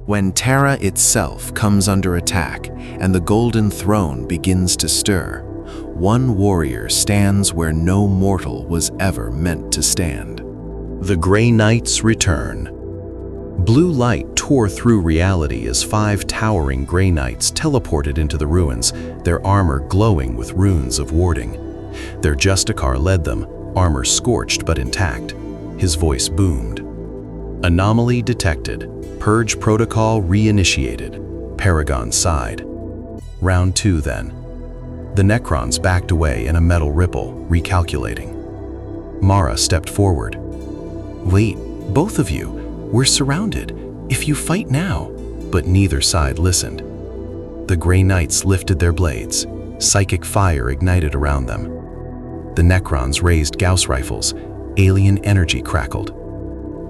When Terra itself comes under attack and the Golden Throne begins to stir, one warrior stands where no mortal was ever meant to stand. The Grey Knights return. Blue light tore through reality as 5 towering Grey Knights teleported into the ruins, their armor glowing with runes of warding. Their Justicar led them, armor scorched but intact. His voice boomed. Anomaly detected. Purge protocol reinitiated. Paragon sighed. Round 2 then. The Necrons backed away in a metal ripple, recalculating. Mara stepped forward. "Wait, both of you, we're surrounded. If you fight now." But neither side listened. The Grey Knights lifted their blades. Psychic fire ignited around them. The Necrons raised Gauss rifles. Alien energy crackled.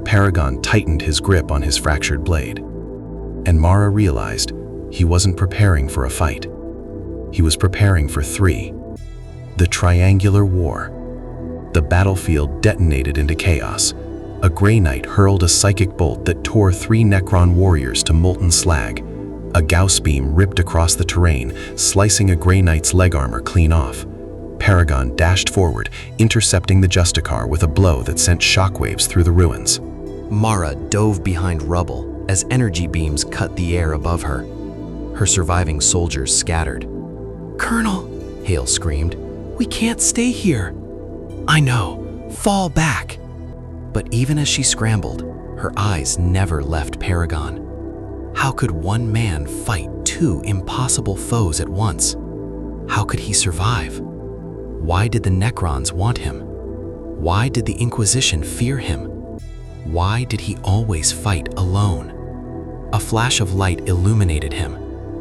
Paragon tightened his grip on his fractured blade. And Mara realized he wasn't preparing for a fight. He was preparing for 3. The Triangular War. The battlefield detonated into chaos. A Grey Knight hurled a psychic bolt that tore 3 Necron warriors to molten slag. A Gauss beam ripped across the terrain, slicing a Grey Knight's leg armor clean off. Paragon dashed forward, intercepting the Justicar with a blow that sent shockwaves through the ruins. Mara dove behind rubble as energy beams cut the air above her. Her surviving soldiers scattered. "Colonel," Hale screamed, "we can't stay here." "I know, fall back." But even as she scrambled, her eyes never left Paragon. How could one man fight 2 impossible foes at once? How could he survive? Why did the Necrons want him? Why did the Inquisition fear him? Why did he always fight alone? A flash of light illuminated him,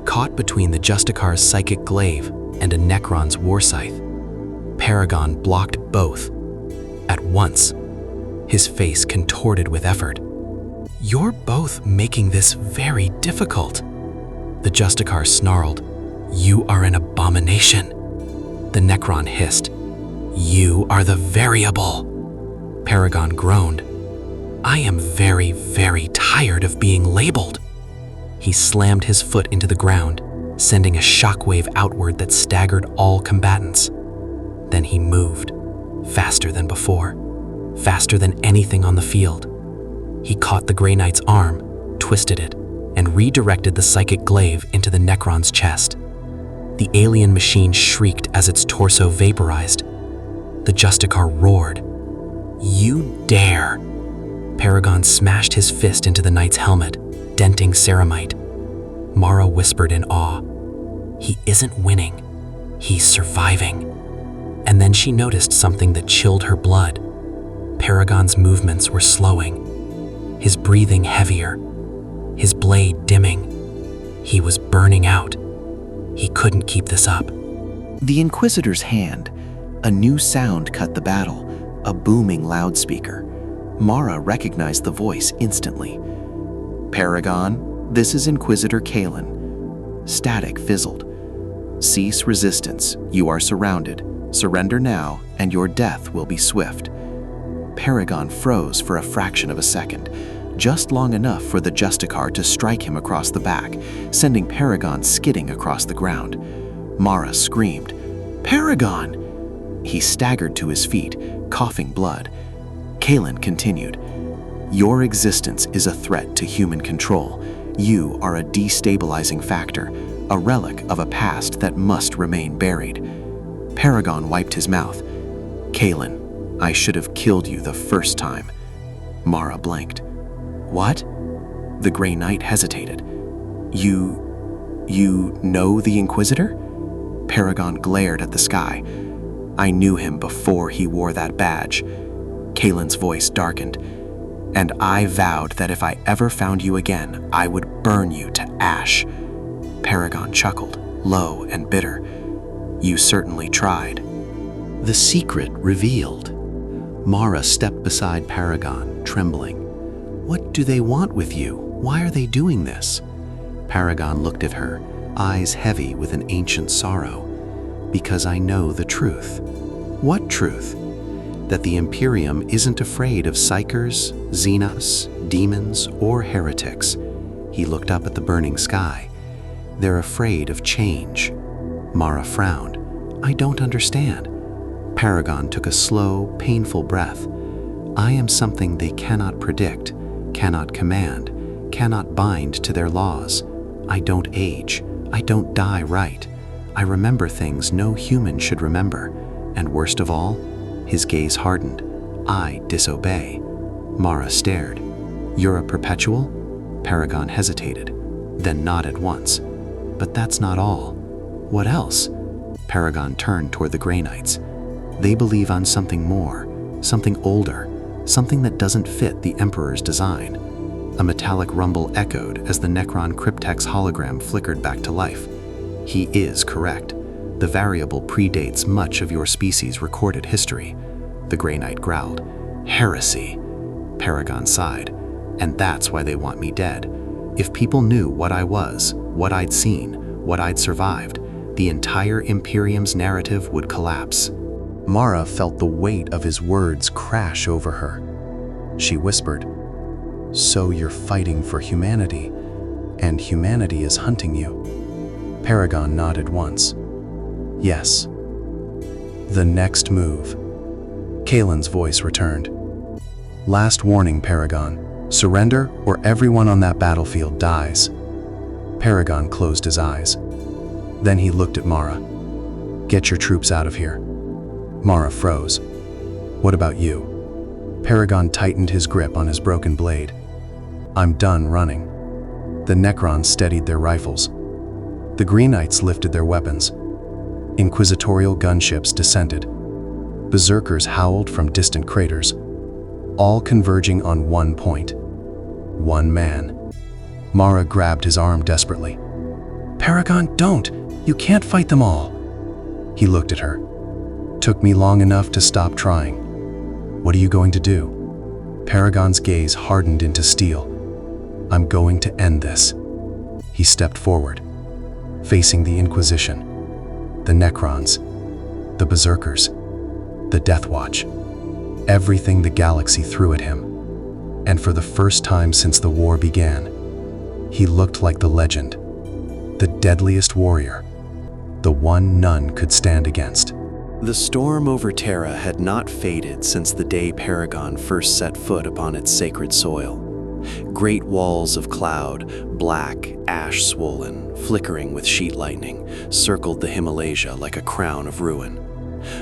caught between the Justicar's psychic glaive and a Necron's war scythe. Paragon blocked both. At once, his face contorted with effort. "You're both making this very difficult." The Justicar snarled. "You are an abomination." The Necron hissed. "You are the variable." Paragon groaned. "I am very, very tired of being labeled." He slammed his foot into the ground, sending a shockwave outward that staggered all combatants. Then he moved, faster than before, faster than anything on the field. He caught the Grey Knight's arm, twisted it, and redirected the psychic glaive into the Necron's chest. The alien machine shrieked as its torso vaporized. The Justicar roared. "You dare!" Paragon smashed his fist into the knight's helmet, denting ceramite. Mara whispered in awe. "He isn't winning. He's surviving." And then she noticed something that chilled her blood. Paragon's movements were slowing, his breathing heavier, his blade dimming. He was burning out. He couldn't keep this up. The Inquisitor's hand. A new sound cut the battle, a booming loudspeaker. Mara recognized the voice instantly. "Paragon, this is Inquisitor Kalen." Static fizzled. "Cease resistance. You are surrounded. Surrender now, and your death will be swift." Paragon froze for a fraction of a second, just long enough for the Justicar to strike him across the back, sending Paragon skidding across the ground. Mara screamed, "Paragon!" He staggered to his feet, coughing blood. Kalen continued, "Your existence is a threat to human control. You are a destabilizing factor, a relic of a past that must remain buried." Paragon wiped his mouth. "Kalen, I should have killed you the first time." Mara blanked. "What?" The Grey Knight hesitated. You know the Inquisitor?" Paragon glared at the sky. "I knew him before he wore that badge." Kalen's voice darkened. "And I vowed that if I ever found you again, I would burn you to ash." Paragon chuckled, low and bitter. "You certainly tried." The secret revealed. Mara stepped beside Paragon, trembling. "What do they want with you? Why are they doing this?" Paragon looked at her, eyes heavy with an ancient sorrow. "Because I know the truth." "What truth?" "That the Imperium isn't afraid of psychers, xenos, demons, or heretics." He looked up at the burning sky. "They're afraid of change." Mara frowned. "I don't understand." Paragon took a slow, painful breath. "I am something they cannot predict, cannot command, cannot bind to their laws. I don't age. I don't die right. I remember things no human should remember. And worst of all," his gaze hardened, "I disobey." Mara stared. "You're a perpetual?" Paragon hesitated, then nodded once. "But that's not all." "What else?" Paragon turned toward the Grey Knights. "They believe on something more, something older, something that doesn't fit the Emperor's design." A metallic rumble echoed as the Necron Cryptex hologram flickered back to life. "He is correct. The variable predates much of your species' recorded history." The Grey Knight growled. "Heresy." Paragon sighed. "And that's why they want me dead. If people knew what I was, what I'd seen, what I'd survived, the entire Imperium's narrative would collapse." Mara felt the weight of his words crash over her. She whispered, "So you're fighting for humanity, and humanity is hunting you?" Paragon nodded once. "Yes." "The next move." Kalen's voice returned. "Last warning, Paragon. Surrender or everyone on that battlefield dies." Paragon closed his eyes. Then he looked at Mara. "Get your troops out of here." Mara froze. "What about you?" Paragon tightened his grip on his broken blade. "I'm done running." The Necrons steadied their rifles. The Green Knights lifted their weapons. Inquisitorial gunships descended. Berserkers howled from distant craters, all converging on one point. One man. Mara grabbed his arm desperately. "Paragon, don't! You can't fight them all!" He looked at her. "Took me long enough to stop trying. What are you going to do?" Paragon's gaze hardened into steel. "I'm going to end this." He stepped forward, facing the Inquisition, the Necrons, the Berserkers, the Death Watch, everything the galaxy threw at him. And for the first time since the war began, he looked like the legend, the deadliest warrior, the one none could stand against. The storm over Terra had not faded since the day Paragon first set foot upon its sacred soil. Great walls of cloud, black, ash-swollen, flickering with sheet lightning, circled the Himalaya like a crown of ruin.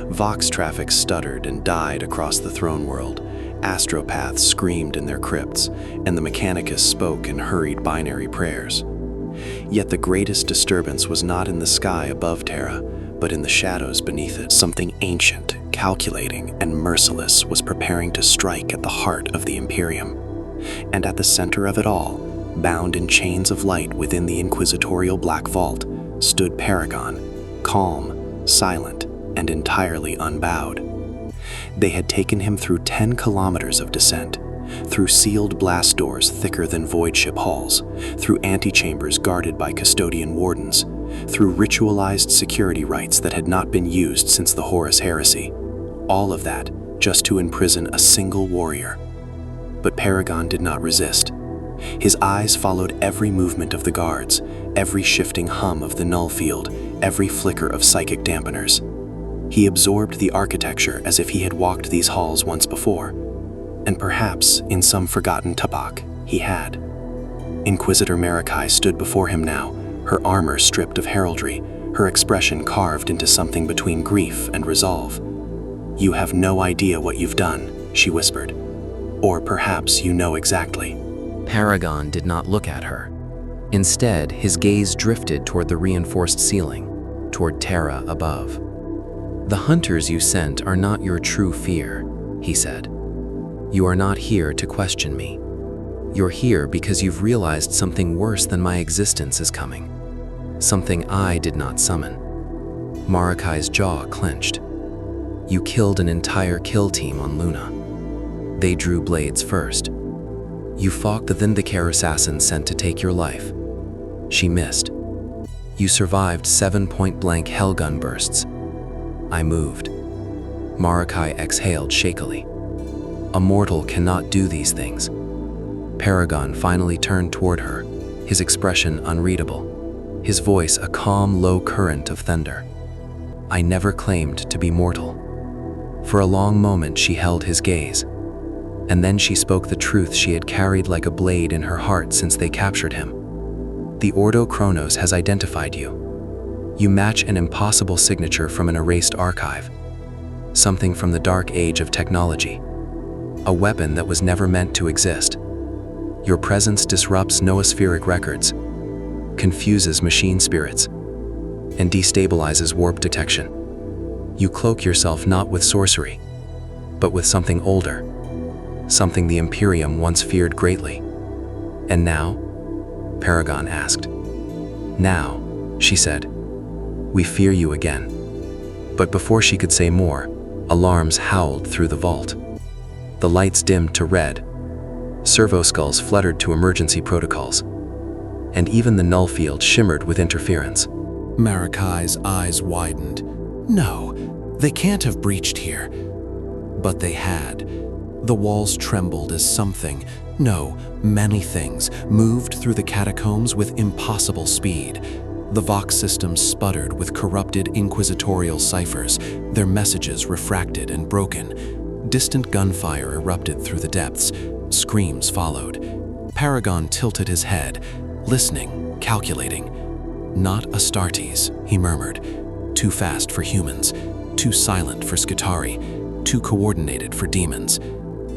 Vox traffic stuttered and died across the throne world. Astropaths screamed in their crypts, and the Mechanicus spoke in hurried binary prayers. Yet the greatest disturbance was not in the sky above Terra, but in the shadows beneath it. Something ancient, calculating, and merciless was preparing to strike at the heart of the Imperium. And at the center of it all, bound in chains of light within the inquisitorial black vault, stood Paragon, calm, silent, and entirely unbowed. They had taken him through 10 kilometers of descent, through sealed blast doors thicker than void ship halls, through antechambers guarded by custodian wardens, through ritualized security rites that had not been used since the Horus Heresy. All of that just to imprison a single warrior. But Paragon did not resist. His eyes followed every movement of the guards, every shifting hum of the null field, every flicker of psychic dampeners. He absorbed the architecture as if he had walked these halls once before, and perhaps in some forgotten tabak he had. Inquisitor Marikai stood before him now, her armor stripped of heraldry, her expression carved into something between grief and resolve. "You have no idea what you've done," she whispered. "Or perhaps you know exactly." Paragon did not look at her. Instead, his gaze drifted toward the reinforced ceiling, toward Terra above. "The hunters you sent are not your true fear," he said. "You are not here to question me. You're here because you've realized something worse than my existence is coming. Something I did not summon." Marikai's jaw clenched. "You killed an entire kill team on Luna. They drew blades first. You fought the Vindicare assassin sent to take your life. She missed. You survived 7 point-blank hellgun bursts. I moved." Marikai exhaled shakily. "A mortal cannot do these things." Paragon finally turned toward her, his expression unreadable, his voice a calm, low current of thunder. "I never claimed to be mortal." For a long moment she held his gaze, and then she spoke the truth she had carried like a blade in her heart since they captured him. "The Ordo Chronos has identified you. You match an impossible signature from an erased archive, something from the dark age of technology, a weapon that was never meant to exist. Your presence disrupts noospheric records, confuses machine spirits, and destabilizes warp detection. You cloak yourself not with sorcery, but with something older, something the Imperium once feared greatly." "And now?" Paragon asked. "Now," she said, "we fear you again." But before she could say more, alarms howled through the vault. The lights dimmed to red, servo skulls fluttered to emergency protocols, and even the null field shimmered with interference. Maracai's eyes widened. No, they can't have breached here. But they had. The walls trembled as something, no, many things, moved through the catacombs with impossible speed. The Vox systems sputtered with corrupted inquisitorial ciphers, their messages refracted and broken. Distant gunfire erupted through the depths. Screams followed. Paragon tilted his head, listening, calculating. "Not Astartes," he murmured. "Too fast for humans, too silent for Skitarii, too coordinated for demons."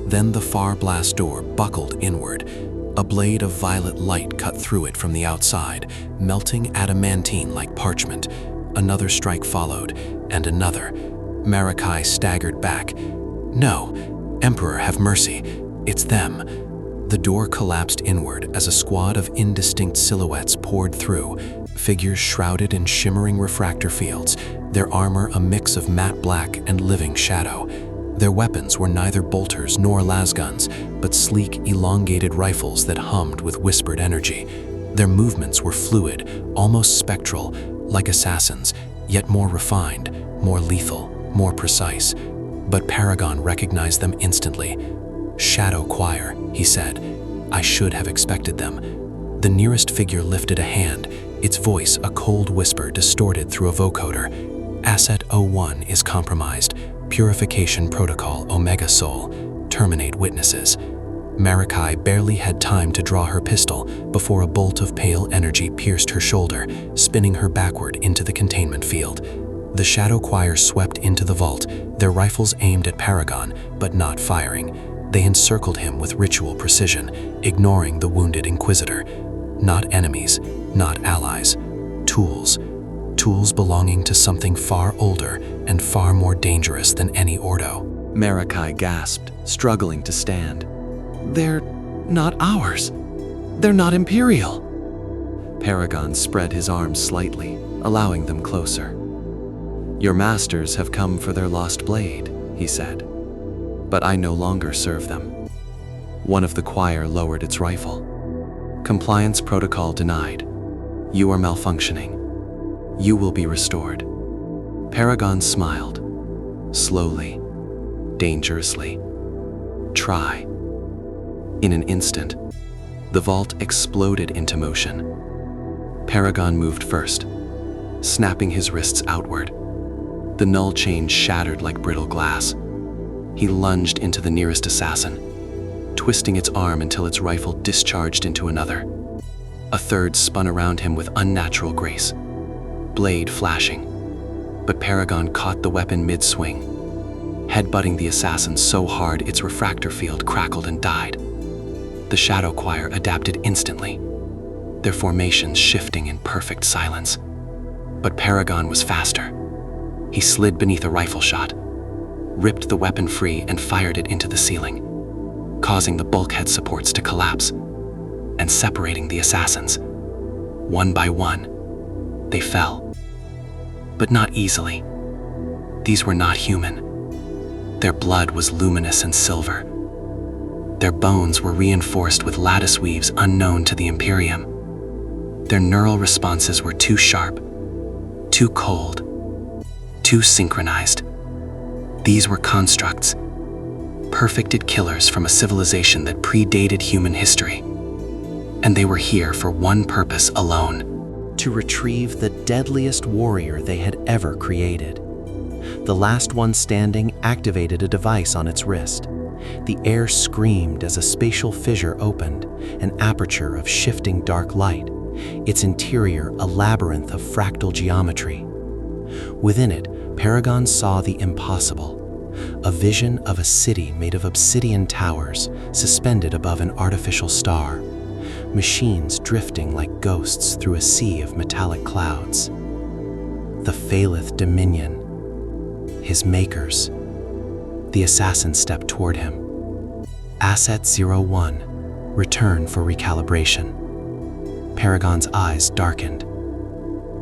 Then the far blast door buckled inward. A blade of violet light cut through it from the outside, melting adamantine like parchment. Another strike followed, and another. Maracai staggered back. "No, Emperor, have mercy. It's them." The door collapsed inward as a squad of indistinct silhouettes poured through, figures shrouded in shimmering refractor fields, their armor a mix of matte black and living shadow. Their weapons were neither bolters nor lasguns, but sleek, elongated rifles that hummed with whispered energy. Their movements were fluid, almost spectral, like assassins, yet more refined, more lethal, more precise. But Paragon recognized them instantly. "Shadow Choir," he said. "I should have expected them." The nearest figure lifted a hand, its voice a cold whisper distorted through a vocoder. "Asset 01 is compromised. Purification Protocol Omega Sol. Terminate witnesses." Maracai barely had time to draw her pistol before a bolt of pale energy pierced her shoulder, spinning her backward into the containment field. The Shadow Choir swept into the vault, their rifles aimed at Paragon, but not firing. They encircled him with ritual precision, ignoring the wounded Inquisitor. Not enemies, not allies. Tools. Tools belonging to something far older and far more dangerous than any Ordo. Maracai gasped, struggling to stand. "They're not ours. They're not Imperial." Paragon spread his arms slightly, allowing them closer. "Your masters have come for their lost blade," he said. "But I no longer serve them." One of the choir lowered its rifle. "Compliance protocol denied. You are malfunctioning. You will be restored." Paragon smiled. Slowly, dangerously. "Try." In an instant, the vault exploded into motion. Paragon moved first, snapping his wrists outward. The null chain shattered like brittle glass. He lunged into the nearest assassin, twisting its arm until its rifle discharged into another. A third spun around him with unnatural grace, blade flashing. But Paragon caught the weapon mid-swing, headbutting the assassin so hard its refractor field crackled and died. The Shadow Choir adapted instantly, their formations shifting in perfect silence. But Paragon was faster. He slid beneath a rifle shot, ripped the weapon free and fired it into the ceiling, causing the bulkhead supports to collapse and separating the assassins. One by one, they fell. But not easily. These were not human. Their blood was luminous and silver. Their bones were reinforced with lattice weaves unknown to the Imperium. Their neural responses were too sharp, too cold, too synchronized. These were constructs, perfected killers from a civilization that predated human history. and they were here for one purpose alone: to retrieve the deadliest warrior they had ever created. The last one standing activated a device on its wrist. The air screamed as a spatial fissure opened, an aperture of shifting dark light, its interior a labyrinth of fractal geometry. Within it, Paragon saw the impossible, a vision of a city made of obsidian towers suspended above an artificial star, machines drifting like ghosts through a sea of metallic clouds. The Phalith Dominion, his makers. The assassin stepped toward him. Asset 01, return for recalibration. Paragon's eyes darkened.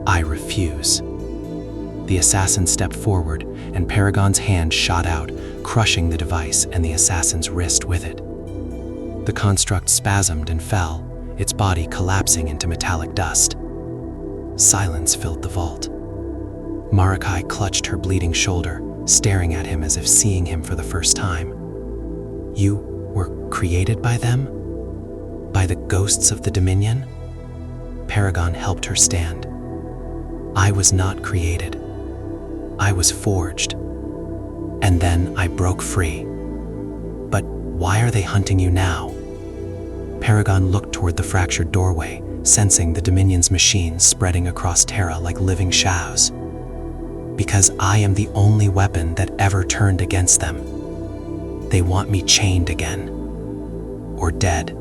I refuse. The assassin stepped forward, and Paragon's hand shot out, crushing the device and the assassin's wrist with it. The construct spasmed and fell, its body collapsing into metallic dust. Silence filled the vault. Marakai clutched her bleeding shoulder, staring at him as if seeing him for the first time. You were created by them? By the ghosts of the Dominion? Paragon helped her stand. I was not created. I was forged. And then I broke free. But why are they hunting you now? Paragon looked toward the fractured doorway, sensing the Dominion's machines spreading across Terra like living shadows. Because I am the only weapon that ever turned against them. They want me chained again. Or dead.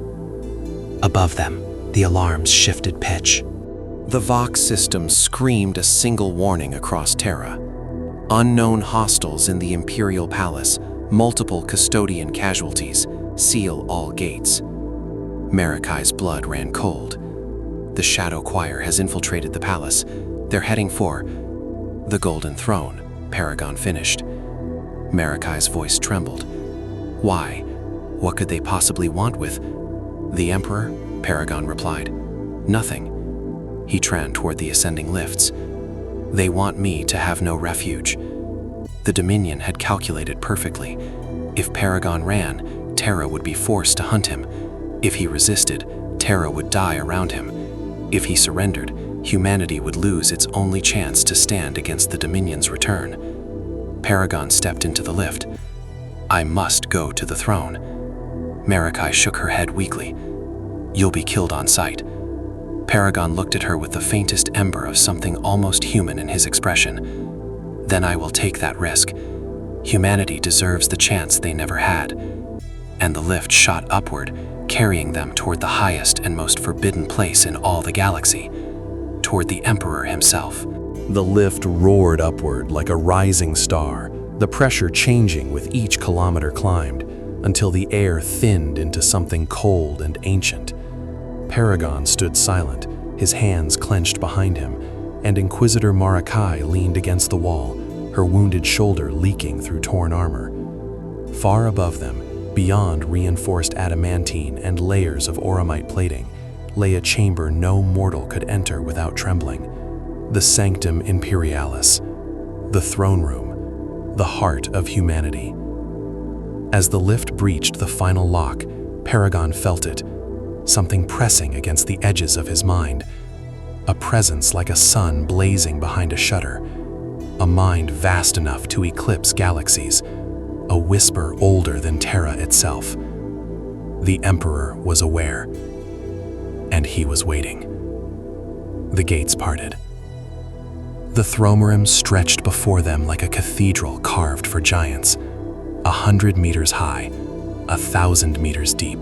Above them, the alarms shifted pitch. The Vox system screamed a single warning across Terra. Unknown hostiles in the Imperial Palace, multiple custodian casualties, seal all gates. Marakai's blood ran cold. The Shadow Choir has infiltrated the palace. They're heading for the Golden Throne, Paragon finished. Marakai's voice trembled. Why? What could they possibly want with the Emperor? Paragon replied. Nothing. He ran toward the ascending lifts. They want me to have no refuge. The Dominion had calculated perfectly. If Paragon ran, Terra would be forced to hunt him. If he resisted, Terra would die around him. If he surrendered, humanity would lose its only chance to stand against the Dominion's return. Paragon stepped into the lift. I must go to the throne. Marakai shook her head weakly. You'll be killed on sight. Paragon looked at her with the faintest ember of something almost human in his expression. Then I will take that risk. Humanity deserves the chance they never had. And the lift shot upward, carrying them toward the highest and most forbidden place in all the galaxy, toward the Emperor himself. The lift roared upward like a rising star, the pressure changing with each kilometer climbed, until the air thinned into something cold and ancient. Paragon stood silent, his hands clenched behind him, and Inquisitor Marakai leaned against the wall, her wounded shoulder leaking through torn armor. Far above them, beyond reinforced adamantine and layers of auramite plating, lay a chamber no mortal could enter without trembling. The Sanctum Imperialis, the throne room, the heart of humanity. As the lift breached the final lock, Paragon felt it, something pressing against the edges of his mind, a presence like a sun blazing behind a shutter, a mind vast enough to eclipse galaxies, a whisper older than Terra itself. The Emperor was aware, and he was waiting. The gates parted. The throne stretched before them like a cathedral carved for giants, 100 meters high, 1,000 meters deep.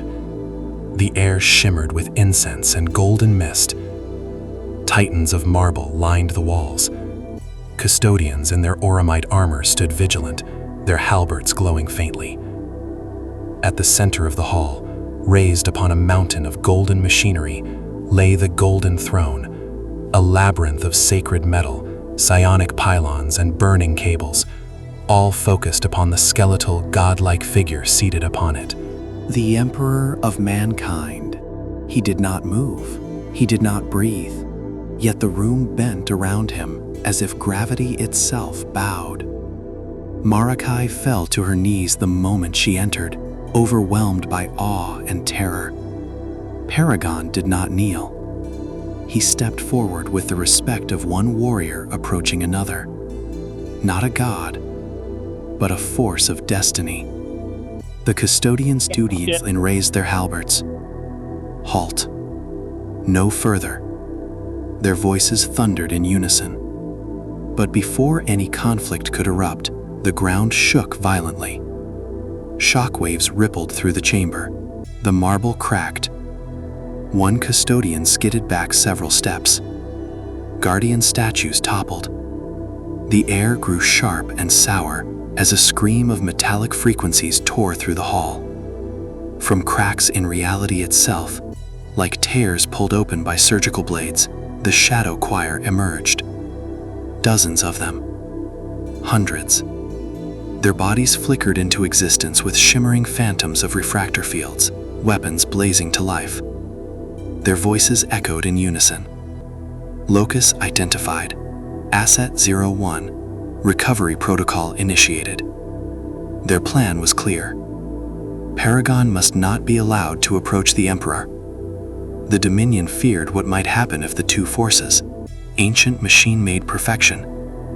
The air shimmered with incense and golden mist. Titans of marble lined the walls. Custodians in their auramite armor stood vigilant, their halberds glowing faintly. At the center of the hall, raised upon a mountain of golden machinery, lay the Golden Throne, a labyrinth of sacred metal, psionic pylons and burning cables, all focused upon the skeletal, godlike figure seated upon it. The Emperor of mankind. He did not move. He did not breathe. Yet the room bent around him as if gravity itself bowed. Marakai fell to her knees the moment she entered, overwhelmed by awe and terror. Paragon did not kneel. He stepped forward with the respect of one warrior approaching another. Not a god, but a force of destiny. The custodians' duties and raised their halberds. Halt. No further. Their voices thundered in unison. But before any conflict could erupt, the ground shook violently. Shockwaves rippled through the chamber. The marble cracked. One custodian skidded back several steps. Guardian statues toppled. The air grew sharp and sour as a scream of metallic frequencies tore through the hall. From cracks in reality itself, like tears pulled open by surgical blades, the shadow choir emerged. Dozens of them. Hundreds. Their bodies flickered into existence with shimmering phantoms of refractor fields, weapons blazing to life. Their voices echoed in unison. Locus identified. Asset 01. Recovery protocol initiated. Their plan was clear. Paragon must not be allowed to approach the Emperor. The Dominion feared what might happen if the two forces, ancient machine-made perfection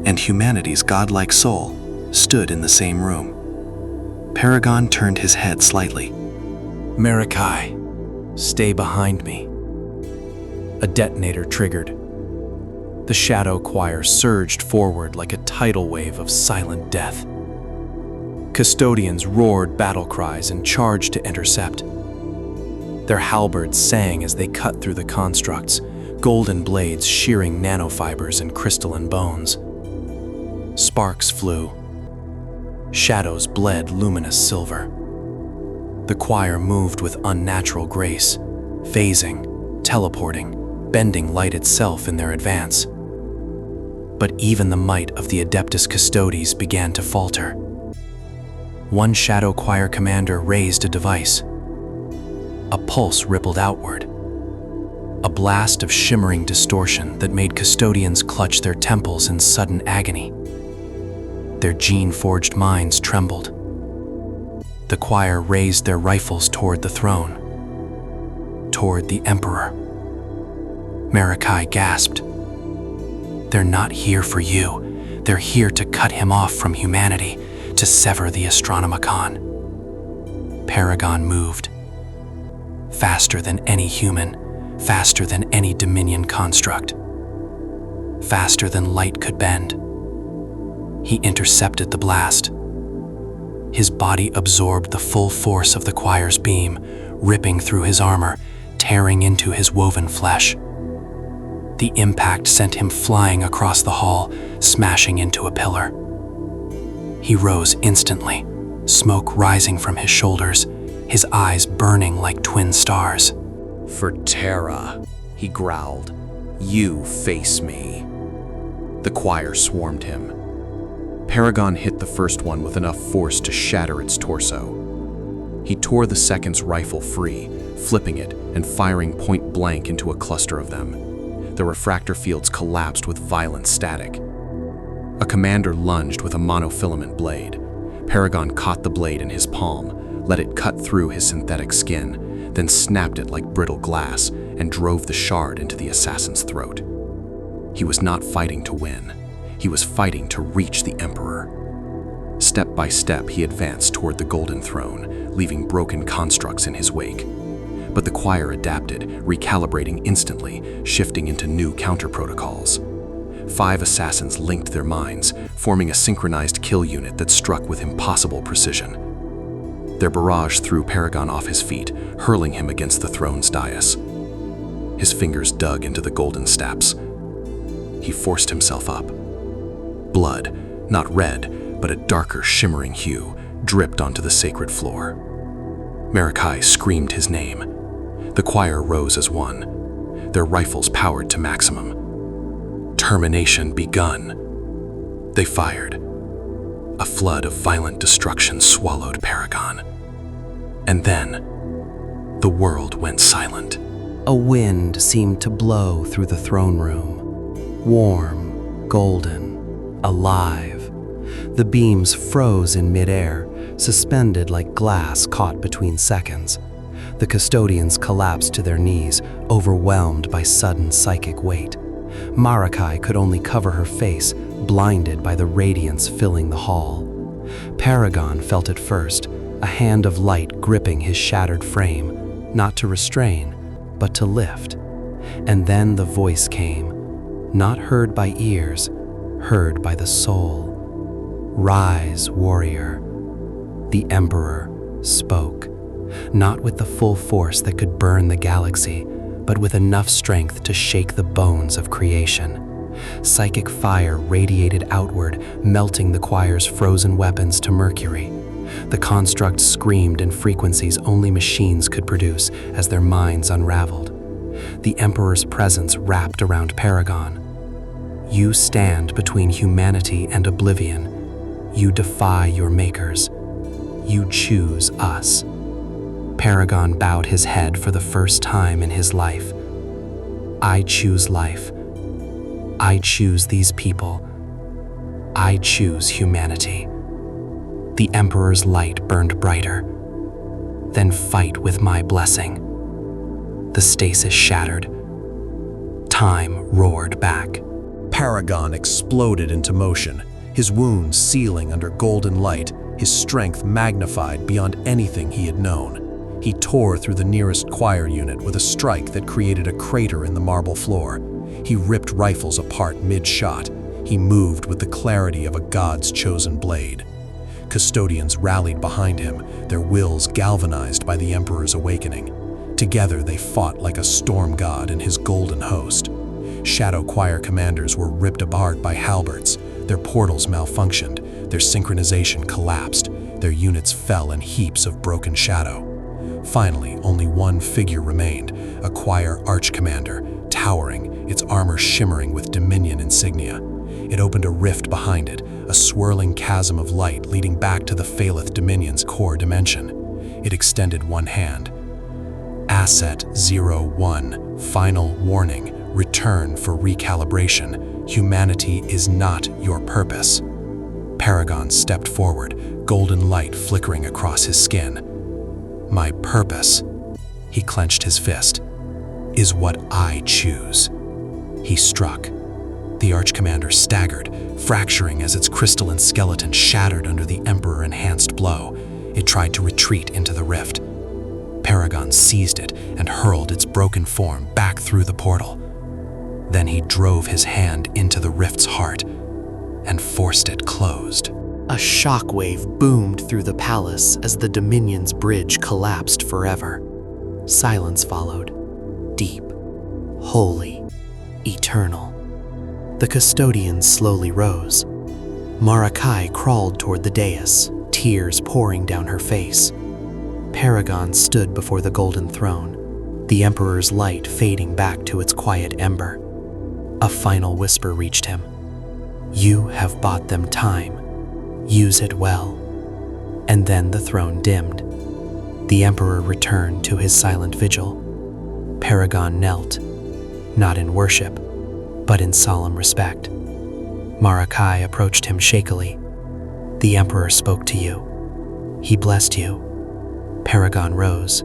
and humanity's godlike soul, stood in the same room. Paragon turned his head slightly. Marikai, stay behind me. A detonator triggered. The shadow choir surged forward like a tidal wave of silent death. Custodians roared battle cries and charged to intercept. Their halberds sang as they cut through the constructs, golden blades shearing nanofibers and crystalline bones. Sparks flew. Shadows bled luminous silver. The choir moved with unnatural grace, phasing, teleporting, bending light itself in their advance. But even the might of the Adeptus Custodes began to falter. One shadow choir commander raised a device. A pulse rippled outward. A blast of shimmering distortion that made custodians clutch their temples in sudden agony. Their gene-forged minds trembled. The choir raised their rifles toward the throne. Toward the Emperor. Marikai gasped. They're not here for you. They're here to cut him off from humanity, to sever the Astronomicon. Paragon moved. Faster than any human, faster than any Dominion construct. Faster than light could bend. He intercepted the blast. His body absorbed the full force of the choir's beam, ripping through his armor, tearing into his woven flesh. The impact sent him flying across the hall, smashing into a pillar. He rose instantly, smoke rising from his shoulders, his eyes burning like twin stars. For Terra, he growled. You face me. The choir swarmed him. Paragon hit the first one with enough force to shatter its torso. He tore the second's rifle free, flipping it and firing point blank into a cluster of them. The refractor fields collapsed with violent static. A commander lunged with a monofilament blade. Paragon caught the blade in his palm, let it cut through his synthetic skin, then snapped it like brittle glass and drove the shard into the assassin's throat. He was not fighting to win. He was fighting to reach the Emperor. Step by step, he advanced toward the Golden Throne, leaving broken constructs in his wake. But the choir adapted, recalibrating instantly, shifting into new counter-protocols. 5 assassins linked their minds, forming a synchronized kill unit that struck with impossible precision. Their barrage threw Paragon off his feet, hurling him against the throne's dais. His fingers dug into the golden steps. He forced himself up. Blood, not red, but a darker, shimmering hue, dripped onto the sacred floor. Marikai screamed his name. The choir rose as one, their rifles powered to maximum. Termination begun. They fired. A flood of violent destruction swallowed Paragon. And then, the world went silent. A wind seemed to blow through the throne room. Warm, golden, alive. The beams froze in midair, suspended like glass caught between seconds. The custodians collapsed to their knees, overwhelmed by sudden psychic weight. Marakai could only cover her face, blinded by the radiance filling the hall. Paragon felt it first, a hand of light gripping his shattered frame, not to restrain, but to lift. And then the voice came, not heard by ears, heard by the soul. "Rise, warrior." The Emperor spoke, not with the full force that could burn the galaxy, but with enough strength to shake the bones of creation. Psychic fire radiated outward, melting the choir's frozen weapons to mercury. The construct screamed in frequencies only machines could produce as their minds unraveled. The Emperor's presence wrapped around Paragon. "You stand between humanity and oblivion. You defy your makers. You choose us." Paragon bowed his head for the first time in his life. "I choose life. I choose these people. I choose humanity." The Emperor's light burned brighter. "Then fight with my blessing." The stasis shattered. Time roared back. Paragon exploded into motion, his wounds sealing under golden light, his strength magnified beyond anything he had known. He tore through the nearest choir unit with a strike that created a crater in the marble floor. He ripped rifles apart mid-shot. He moved with the clarity of a god's chosen blade. Custodians rallied behind him, their wills galvanized by the Emperor's awakening. Together they fought like a storm god and his golden host. Shadow choir commanders were ripped apart by halberds. Their portals malfunctioned, their synchronization collapsed, their units fell in heaps of broken shadow. Finally, only one figure remained, a choir archcommander, towering, its armor shimmering with Dominion insignia. It opened a rift behind it, a swirling chasm of light leading back to the Phaleth Dominion's core dimension. It extended one hand. "Asset 01, final warning, return for recalibration. Humanity is not your purpose." Paragon stepped forward, golden light flickering across his skin. "My purpose," he clenched his fist, "is what I choose." He struck. The Archcommander staggered, fracturing as its crystalline skeleton shattered under the Emperor-enhanced blow. It tried to retreat into the rift. Paragon seized it and hurled its broken form back through the portal. Then he drove his hand into the rift's heart and forced it closed. A shockwave boomed through the palace as the Dominion's bridge collapsed forever. Silence followed, deep, holy, eternal. The custodians slowly rose. Marakai crawled toward the dais, tears pouring down her face. Paragon stood before the golden throne, the Emperor's light fading back to its quiet ember. A final whisper reached him. "You have bought them time. Use it well." And then the throne dimmed. The Emperor returned to his silent vigil. Paragon knelt, not in worship, but in solemn respect. Marakai approached him shakily. "The Emperor spoke to you. He blessed you." Paragon rose,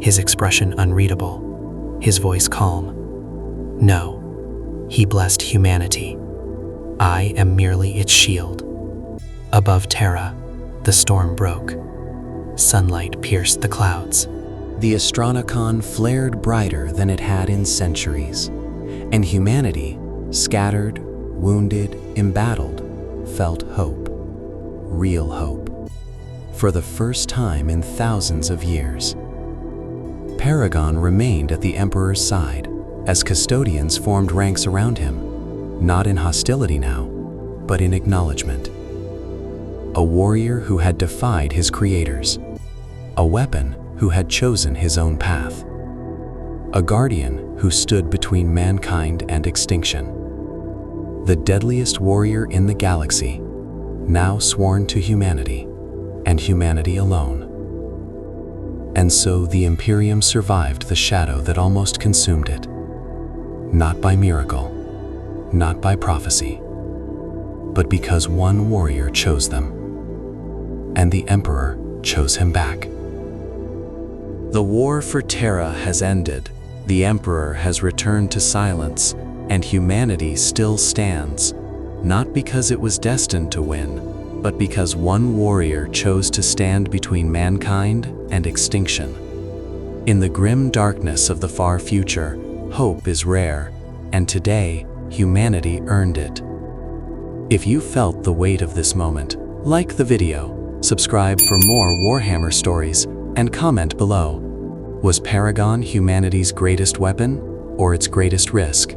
his expression unreadable, his voice calm. "No, he blessed humanity. I am merely its shield." Above Terra, the storm broke. Sunlight pierced the clouds. The Astronomicon flared brighter than it had in centuries, and humanity, scattered, wounded, embattled, felt hope. Real hope. For the first time in thousands of years. Paragon remained at the Emperor's side, as custodians formed ranks around him, not in hostility now, but in acknowledgement. A warrior who had defied his creators. A weapon who had chosen his own path. A guardian who stood between mankind and extinction. The deadliest warrior in the galaxy, now sworn to humanity, and humanity alone. And so the Imperium survived the shadow that almost consumed it. Not by miracle, not by prophecy, but because one warrior chose them. And the Emperor chose him back. The war for Terra has ended, the Emperor has returned to silence, and humanity still stands, not because it was destined to win, but because one warrior chose to stand between mankind and extinction. In the grim darkness of the far future, hope is rare, and today, humanity earned it. If you felt the weight of this moment, like the video, subscribe for more Warhammer stories, and comment below. Was Paragon humanity's greatest weapon, or its greatest risk?